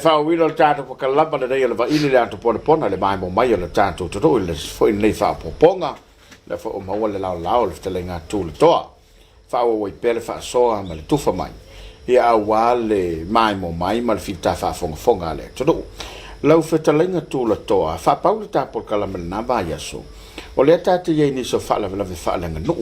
fa wilo tato po kalaba le dai le Vaili le ato Ponapona le mai mo mai le tato to le foi nei fa poponga le fa o mau le lao le tele nga tu le toa fa o i pele fa soa ma le tufa mai ia wale mai mo mai ma le fita fa fonga le to lau fetalenga tu le toa fa paula ta por kalama na va yaso o le tata ye ni so fa la fa la nga no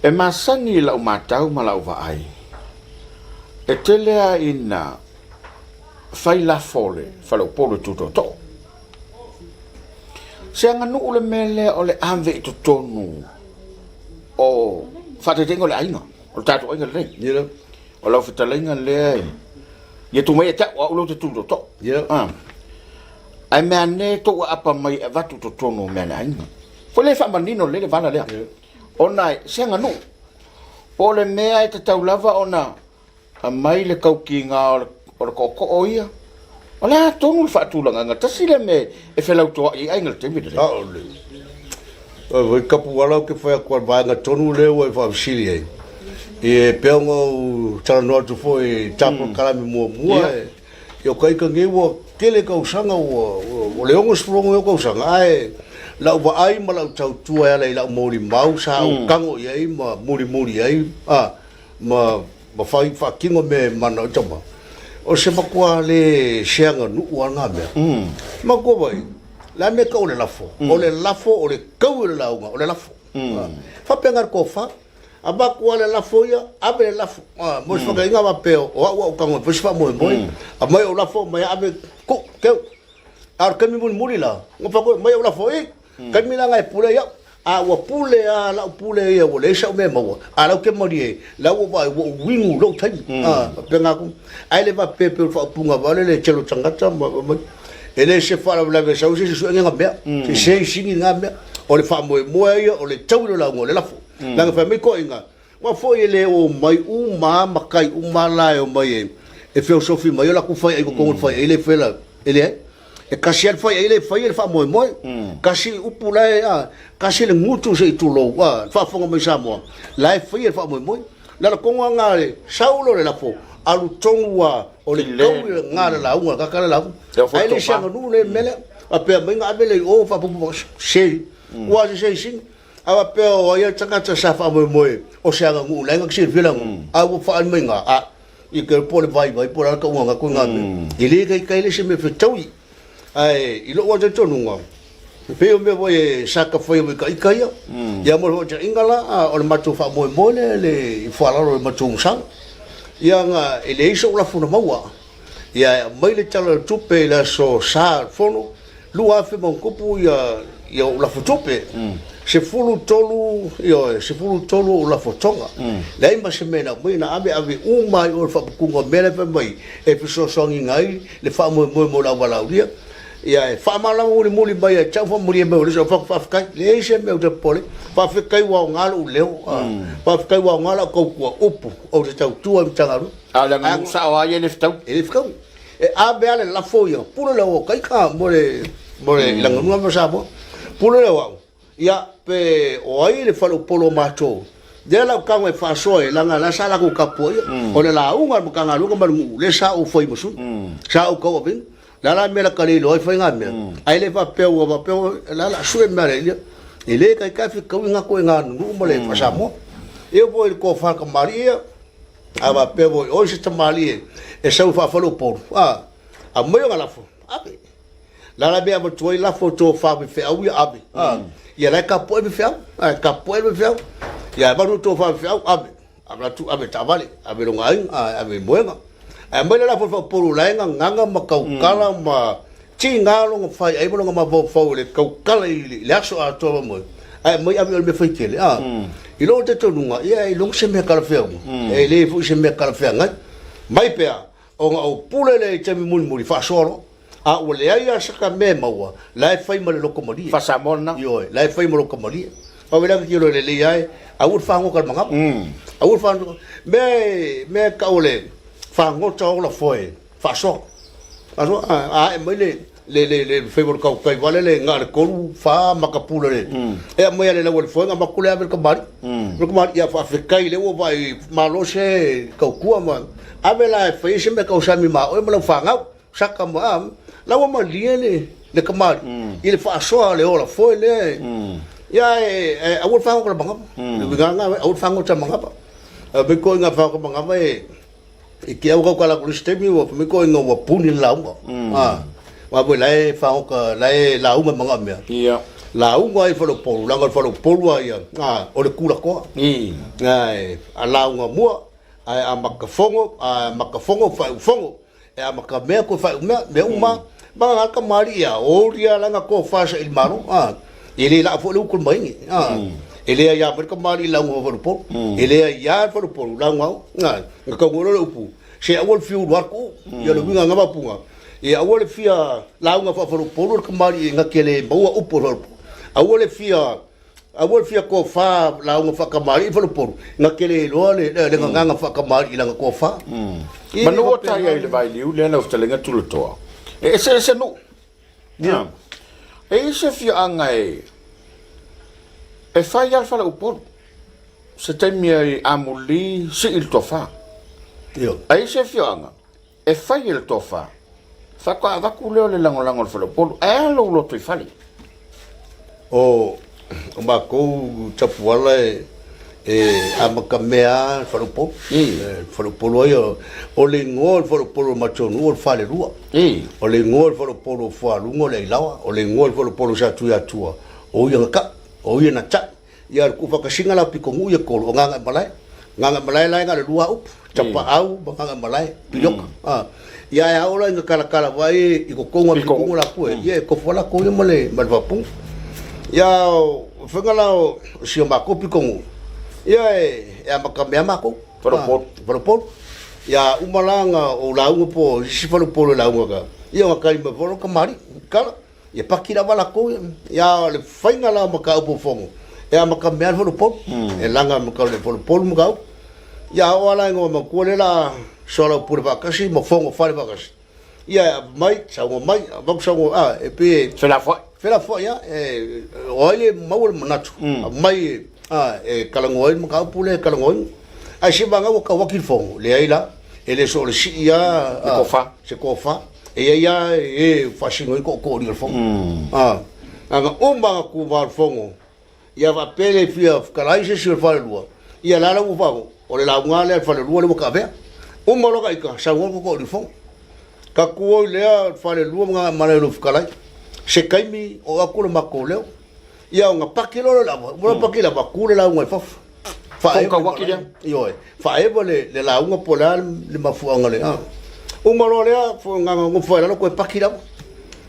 e masani la o matau ma la o va ai e telea ina fai la fole fa lo polo tutto to se anga no le mele o le ave to tonu o fa te tengo le ainga o tato ainga le ye o lo fita lenga le ye tu mai ta o lo te tutto to ye ai me ane to apa mai va tutto tonu me le ainga fo le fa manino le va la le ona se anga no o le mea e te taulava ona a mai le kaukinga o ko oia ola tonu fa tulanga nga tasile me e felau to ai ngal te mide o voi kapu wala ke foi ko ba nga tonu le o fa silie e pengo tano tu foi tapo kala mi mo yo kai ka ngewo kele ka usanga o le ongo sprongo yo ka usanga ai la wa ai ma la tau tu ai la mori mau sa o kango ai ma muri ai ma fai fa kingo me mana tama o se makua le seanga nu anga me ma ko vai la me ka o le lafo o le kau le launga o le lafo fa pengar ko fa aba ko le lafo ya abe le lafo mo se fa inga ba peo o kango po se fa mo a mai o lafo mai abe ko ke ar kami muri la ngo fa ko mai o lafo kami la ngai pula ya a wa pule a la pule ya wo le sa me mo a la ke mo die la wo ba wo wingu lo thai penga ku ai le ba pe fa punga ba le chelo changata ele se fa la ve sa usi su nga be se singi nga be o le fa mo ya o le tau la ngo le la fo la fa me ko inga wa fo ele o mai makai la o mai e filosofi mai la ku fa ai ko fa ele fa la ele e kasi al fai ele fa moi kasi upula kasi le ngutu se tulo wa fa fonga mai Samoa la fai fa moi la konga ngale saulo le la fo alu tongwa o le kau ngale la unga ka kala la ai le sanga nu le mele a pe mai ngabele o fa pu se wa se sing a pe o ya tsaka sa fa moi o se anga ngu la ngak se vela a wo fa mai nga a i ke pole vai po la ka unga ko ngabe ile kai le se me fetaui ai ilo wa to nunga pe o me voi saka foi me kai ya mo ho ingala o le matu fa mo le fa la o matu sang ya nga ele iso la funa maua ya mai le tala tupe la so sa fono lu afi mon kopu ya la fotope se fulu tolu la fotonga la ima se mena mai na ave uma o fa kunga mele pe mai e piso songi ngai le fa mo la wala dia ya fa mala muli mai cha fa muri me so fa kai le se me de pole fa kai wa ngalo leo fa kai wa ngalo ko upu o te tau tu am tangaru ala ngu sa wa ye neftau e abe ale la foya pulo la o kai ka more la ngua ma sa mo pulo la wa ya pe o ai le falo polo macho de la ka me fa so e la la sala ko kapo o le la unga mo ka ngalu ko malu le sa o foi mo su sa o ko bin la me la kali lo foi nga me ai le va pe la su me le ele kai ka fi ko nga ko nga nu mo le fa sa mo eu vou ko fa ka maria aba pe vo o se tamali e sa fa falo por a mo nga la fo abe la be abo toi la foto fa be fe awi abe ya la kapo be fe ya ba to fa fe abe abla tu abe tavale abe lo ngai abe moenga mai la fo por la nga makau kala ma tinga lo fa ai lo ma vo fo le kau kala le aso a to mo ai mai abe me foi kele i lo te tonunga ia i lo se me kala fe e le fu se me kala fe ngai mai pe o pule le te muri fa solo a o le ai saka me maua la fai ma le lokomolia fa samona yo la fai ma lokomolia o vela ki lo le ai a ur fa ngo kal manga a ur fa me ka ole fa ngo to la foi fa so a me le le favor ka kai vale le ngar ko fa makapula le e mo le le foi nga makule a ka mari ya fa kai le wo vai malose ka ku ma avela fa ise me ka usami ma o mo fa nga saka mo am la wo ma liele le ka mari il fa so le ola foi le ya a wo fa ko banga nga a wo fa ko ta manga ba be ko nga fa ko manga ba e ke au ka la kristemi wo me ko nga wo puni la ngo wa bo lai fa ko lai la u manga me ia la u ngo i fo polu la ngo fo polu ia o le kula ko ngai a la ngo mo a makafongo fa fongo e a makamea ko fa me uma ba ka maria o ria la nga ko fa sa il maro ele la fo lu ko mai ele ya per ka mari la ngo fo polu ele ya fo polu la ngo nga ka ngo lo pu se a wol fiu war ko ya lo nga nga ba punga e a wole fia la nga fa polo ka mari nga kele baua upo a wole fia ko fa la nga fa ka mari fa polo nga kele lo le nga fa ka mari la nga ko fa manu ta ya le vai liu le na ustelenga tulutoa ese no ya ese fia anga e fa ya fa upo se temia amuli se il tofa yo ese fia anga e fa il tofa fa ko va kuleo le lango fo polo lo to fali o ma ko chapuala amakamea fo polo yo o le ngol fo polo macho no fale rua o le ngol fo polo fo alungo le lawa o le ngol fo polo sa tu o yo ka o yo na cha ya ku fa ka singa la piko ngu ye ko nganga malai la nga le rua up chapa au nganga malai pilok ya ola nga kala vai i ko konga pikonga la ko ye ko fola ko ye male malvapu ya fengala si ma ko pikonga ya makamea mako por ya umalanga o la ungo po si falo polo la ungo ka ya makali ma folo kamari kala ya pakira bala ko ya le fengala maka upo fongo ya makamea folo polo e langa makale folo polo maka ya wala ngo makolela solo por vacaciones mo fongo fare vacaciones ia mai sango mai vamos sango e pe fela fo ya oile mau manatu mai kalangoi mo ka pule kalangoi a se banga o ka wakil fongo le aila ele so le sia se kofa e ia fashingo ko ni fongo anga umba ku var fongo ia va pele fia kalaise se fale lua ia la u vago o le la ngale fale lua le mo ka ve o malo ka ika sa ngol ko di fong ka ko le fale lu nga mala lu fkalai se kaimi o akula makole ya nga pakilo la mo pakila ba kule la ngol fa ka wakile yo fa e bole le la nga pola le mafu ngale o malo le fo nga ngo fa la ko pakila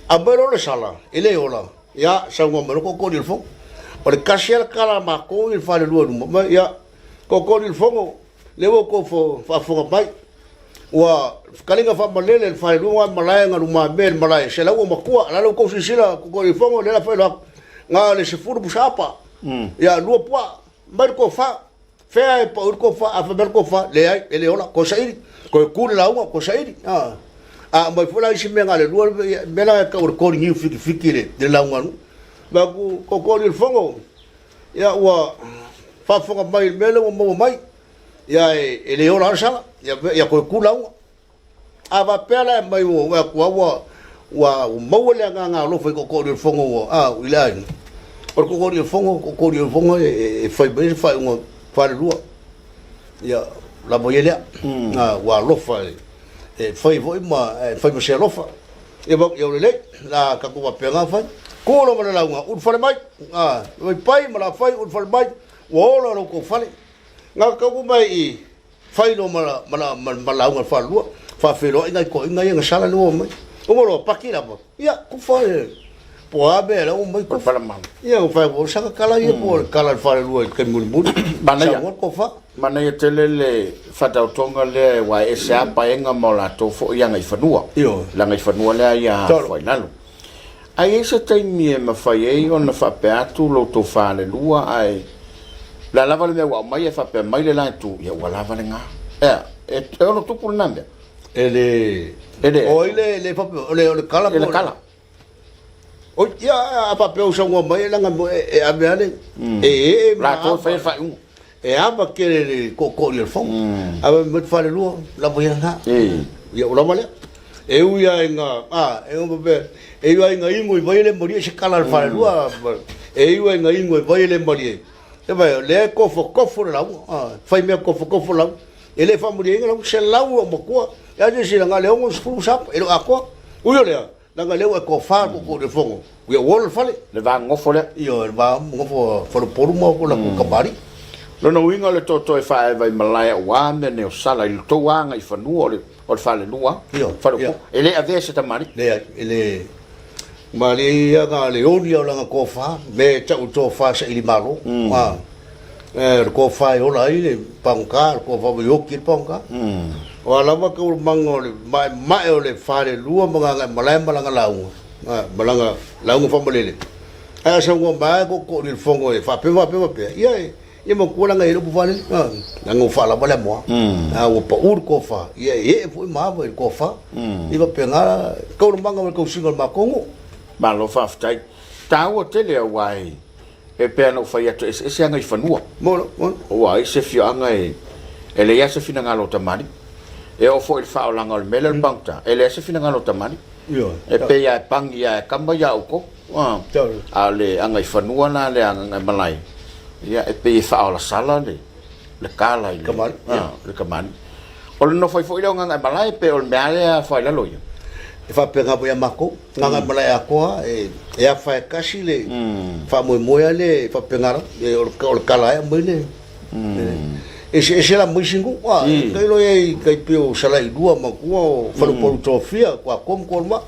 a bero le sala ele ola ya sa ngol ko di fong o le kasiel kala mako il fale lu ya ko di fong le ko fa fo mai wa kalinga fa malele fa luwa malaya nga luma bel malaya se lawo makua la lo ko sila ko i fongo le la fa nga le se furu busapa ya luwa pa mar ko fa fe pa ko fa a fa ko fa le ai ele ola ko sai ko ku la wa ko sai mai fula isi me nga le luwa mela ka ko ni fikire de la nganu ba ko il fongo ya wa fa fonga mai mele mo mai ya ele ola sala ya ko kula ava pela mai wo wa mo le nga lo foi ko le fongo ilani por ko le fongo e foi bem foi un fa lua ya la boyela wa lo foi e foi mo se lo fa e bo yo le la ka ko pega fa ko lo la nga un fa mai oi pai ma la fai un fa mai wo lo ko fa nga ka ko mai fai no mala nga fa lua fa fero ngai ko ngai nga sala no mai o mo pakira po ya ku fa po abe la o mai ko fa mal ya o fa o sa kala ye po kala fa lua ke mul manaya ko fa manaya telele fa ta tonga le wa esa pa enga mola to fo ya ngai fanua la ngai fanua le ya foi nalo ai ese taimi ma fa ye on fa peatu lo to fa le lua ai la lava le wa mai fa pe mai le la tu ya wa lava le nga e ono tu por nande ele o ile le fa le kala o ia apa pe so ngo mai la ngam e abeane la to fa e apa ke ko le fong aba met fa le lu la bo nga ia ula male e uia nga e ngo be e uia nga ingo vai le mori se kala fa le lu e uia nga ingo vai le mori e vai le ko fo la fa me ko fo la ele fa mori nga se la mo ko ya de se nga le ngo fu sap e lo akwa uia le nga le ko fa ko le fongo ia wol fa le va ngofo le ia va ngofo fo por mo ko la ko kabari Lona winga le toto e fa vai malaya wa me ne sala il to wanga I fanua o fa le lua fa ele ave se tamari le ele mali ya ga le oni o langa ko fa me ta u to fa se ili malo wa ko fa o la ile panka ko fa yo ki panka wa la ba ko mango le mai o le fa le lua manga malaya malanga lau malanga lau fa malele a sa ngo ba ko le fongo e fa pe ia mo kula ngai lu vale nga fa la bale mo o pa ur ko fa ia foi ma vo ko fa iba penga ko manga ko single ma kongo ma lo fa ftai ta o tele wai e pe no fa ia ese anga I fanua mo wai se fio anga ele ia se fina ngalo tamani e o foi fa o langa o mele bangta ele se fina ngalo tamani e pe ia pangi ia kamba ia ko ale anga I fanua na le anga malai ia e pe fa la sala le kala ile le kamani o no foi foi nga malai pe o meale foi la loia e fa pe nga boya mako nga malai ako e a fa kasi le fa mo ale fa pe nga e o kala e mo le e se la mo singu kai lo e kai pe o sala I dua ma ko fa lo trofia ko kom ma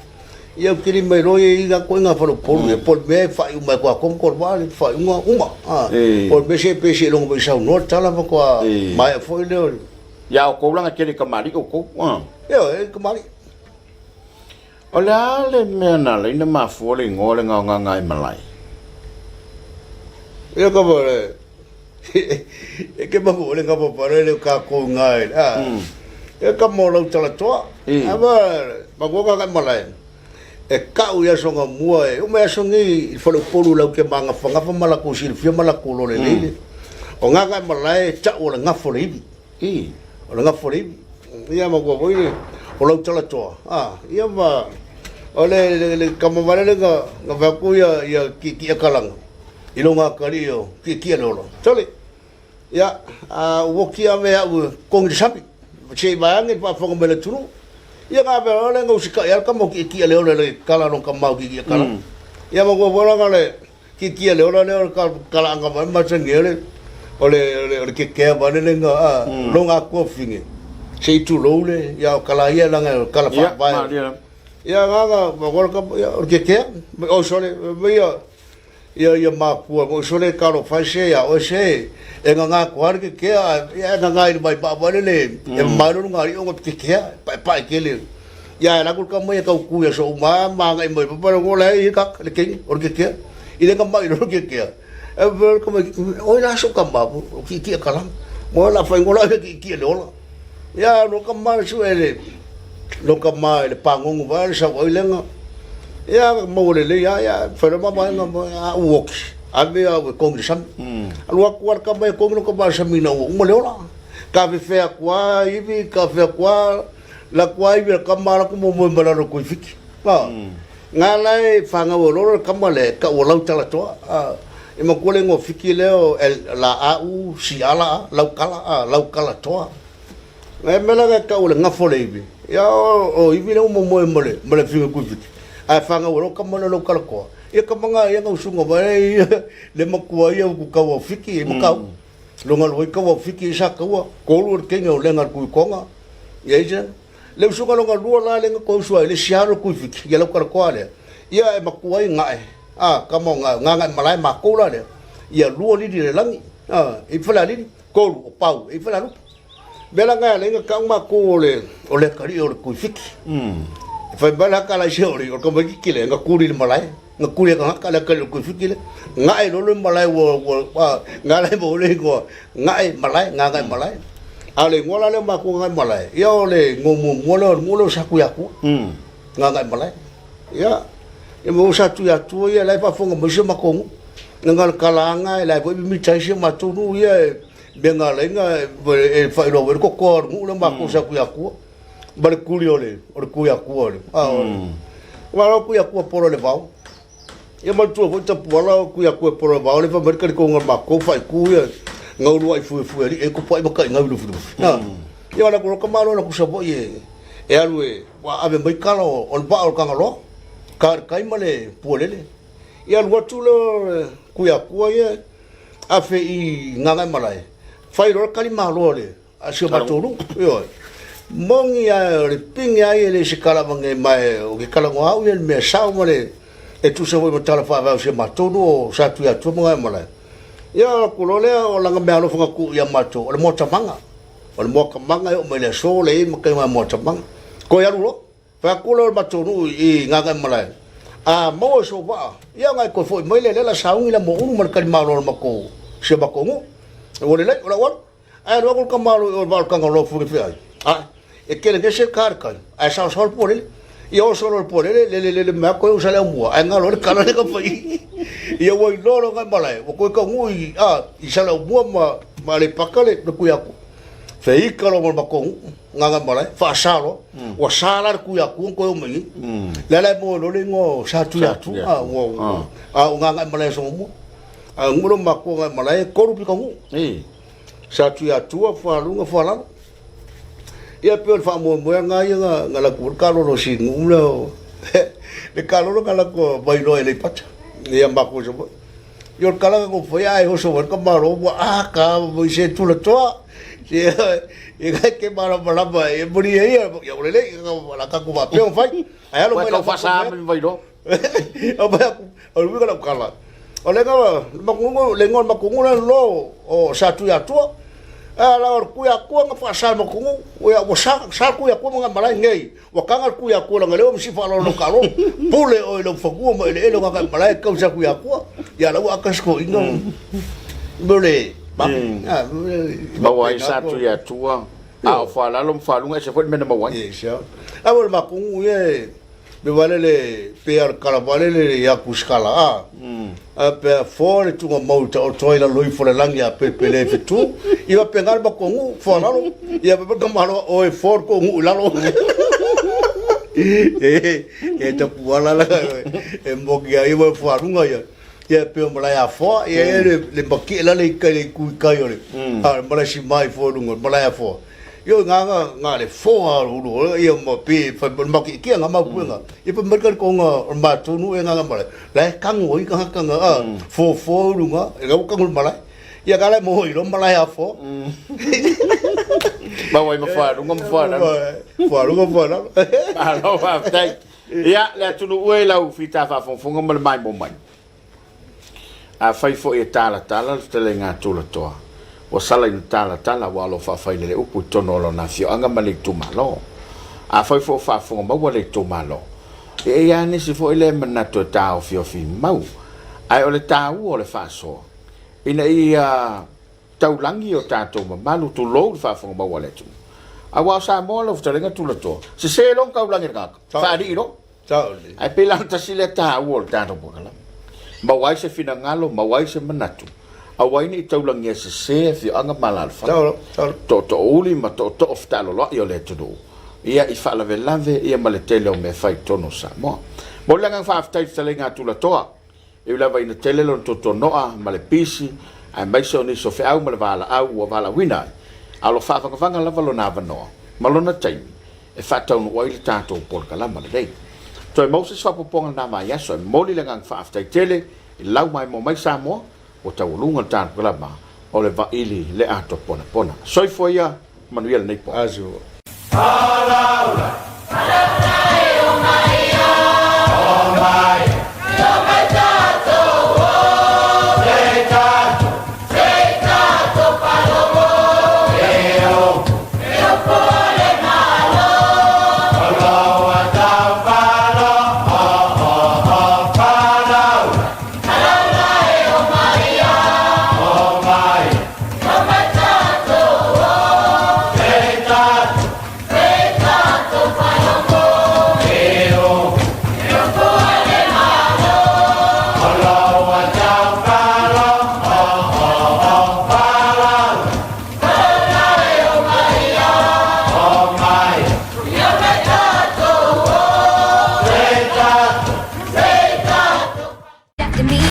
ia kiri mai roi ga ko nga falo por me fa uma ko kom ko vale fa uma por me se pe long be sa no tala ko mai foi le ya ko langa kiri kamari ko e kamari ola le mena le na ma fo le ngole nga malai e ko bole e ke ma bole nga po pare le ka ko ngai e ka mo lo tala to aba ba ko ga malai e kau ia songa mua o me songi folo polu lau ke manga fanga fa mala ko silfia mala ko lo le o nga ga malai cha o nga fori o nga fori ia ma ko voi o lau tala to ia ma o le kama vale le nga va ku ia ki kalang ilo nga kali yo ki lo tole ia wo ki ave au kongresapi che baange pa fa ngomele turu ia nga be ole nga usika ia ka mo ki le ole kala no ka mau ki kala ia mo go bola ngale ki le ole kala nga ma tsengele ole ki ke ba le nga lo nga ko finge sei tu lo le ia kala ia nga kala fa ba ia nga mo go ka ki ke o sole ia ma ku mo sole ka lo fa se ia o se e nga ko ar ke ia nga I mai ba ba le e ma no nga I o ke pa ke le ya la ku ka mo ka ku ya so ma nga mo pa ngo le ka le ke or ke ile ka ma ro ke e ver como o la so ka ba ki ka la mo la fa ngo la ki le ola ya no ka ma su ele lo ka ma le pa ngo va sa o le nga ya mo le ya fa ma nga walk ave a congregational alua kuar ka mai kongno ka ba samina o mo leola ka fe kwa ibi ka fe kwa la kwa ibi ka mara ko mo mala ro ko fiki ba ngala fa nga o lo ka male ka o lau tala to e mo ko le ngo fiki leo la au si ala lau kala to e mela ka o le ngafo le ibi ya o ibi le mo mole fi ko fiki a fa nga o lo ka male lo kala ko ia ka manga ia ngau sunga vai le makua ia ku ka wa fiki mo ka lo ngal oi ka wa fiki sa ka wa ko lu ke ngau le ngal ku konga ia ija le sunga lo ngal lu la le ko su le siaro ku fiki ia lo ka ko ale ia e makua i ngai ka mo nga malai ma ko la le ia lu li di le langi i fala li ko lu pau i fala lu bela nga le ka ma ko le o le ka ri o ku fiki fa bala ka la siori o ko ba ki le nga ku ri malai nga kuya ka la ku fikile ngai lo malai wo ngai bo le ko ngai malai malai ale ngola le ma ko ngai malai yo le ngomo ngolo sa ku ya ku ngai malai ya e mo sa tu ya tu ia lai pa fonga mo se makongu ngal kalanga lai po mi tai se ma tu nu ia benga lenga e fa ro ko ko mu le ma ko sa ku ya ku ba le kuliole o ku ya ku ole wa ku ya ku poro le vau ia ma tu vo ta pola ku ya ku poro vau le fa mer ka ko ngal ma ko fa ku ia ngau lu ai fu e ko pa ba ka ngau lu fu na ia la ko ka malo na ku sa bo ye e alu e wa ave mai kalo on ba o kangalo kar kai male polele ia lu tu lo ku ya ku ia a fe i nganga malai fai ro kali malo le a se ba tolu yo mongi a le pinga ele se kala mangai mai o ke kala ngau ia me sa male e tu se vo mo tala fa va se matolu sa tu ya tu mangai malai ia ku lo le o langa me alo fanga ku ia mato o le mo tamanga o le mo kamanga o me le so le mo kai mo tamanga ko ia lo fa ku lo matolu i nganga malai a mo so ba ia ngai ko foi mai le la saungi la mo unu mar kali malo ma ko se ba ko ngo o le o la wa a lo ko kamalo o ba ka ngalo fu fi ai a e ke le se kar kai a sa sol por ele e o solo por ele le ma ko usa le mo a ngalo le kala le ka foi e o i lo ngai malai o ko ka ngui a i sa le mo ma le pakale no ku ya ko fei ka lo mo ba ko nganga malai fa sa lo o sa la ku ya ko ko mo le mo lo le ngo sa tu ya tu a o nganga malai so mo a nguro ma ko malai ko ru pi ko ngu sa tu ya tu fa lu fa la ia pe fa mo nga ia nga la ku ka lo si ngu lo le ka lo ka la ko bai lo ele pat ia ma ko so yo ka la ko foi ai ho so ka ma ro a ka mo se tu lo to e ga ke ma la ba e buri ia ya le la ka ko ba pe on fai ai lo mai la fa sa bai do o ba o lu ka la o le nga makungu le ngol makungu na lo o sa tu ya tu a la or ku ya ku nga fa sa makungu o ya sa ku ya ku nga mala ngei o ka nga ku ya ku nga le o si fa lo no ka lo pule o lo fa ku mo le lo nga mala ka sa ku ya ku ya la wa ka sko ingo bole ba wa sa tu ya tu a fa la lo fa lu nga se fo me na wa a o makungu ye me vale le per caravale le ya kuskala a pe fore tu mo mouta o toila loi fore langi a pe le fetu iba pengar ba kongu fora lo ia ba kamalo o e for kongu lalo e ta puala la e mogia iba farunga ia pe mala ya fo ia le baki la le kai ku kai ore a mala si mai fo lungo mala ya fo yo nga le fo a ru ia mo pe fa ma ki nga ma pu nga i pa mer ko nga ma tu nu nga ma le kang oi ka nga fo lu nga ga ka ngul ma ia ga le mo i lo ma ya fo ba wai ma fa lu nga fa la a lo fa tai ia le tu nu e la u fita fa fo nga ma mai bo mai a fai fo e tala te le nga tu lo toa o sala in tala wa lo fa le upu tono lo na fio anga mali tu malo a fai fo fa fo ma wa le tu malo e ya ni si fo ile mana to ta o fio fi mau ai o le ta u o le fa so ina ia tau langi o ta to ma malu tu lo fa fo ma wa le tu a wa sa mo lo fa le nga tu lo to se lo ka langi ka fa di lo ai pe la ta si le ta u o ta to bo kala ma wa se fina ngalo ma wa se manatu a waini taulangia se fi anga malal fa to uli ma to ftalo lo io le tudu ia I fa la velave ia ma le tele o me fai tono sa mo langa fa aftai tsalenga tu la toa e la vai na tele lo to noa ma le pisi ai mai so ni so fe au ma le vala au o vala wina a lo fa fanga la valo na vano ma lo na tai e fa tau o ile tato por kala ma le dei to e Moses fa poponga na ma ya so moli langa fa aftai tele lau mai mo mai sa mo o tau lunga tan klama o le Vaili le ato Ponapona soifoia Manuel nei po azu Hey, to me.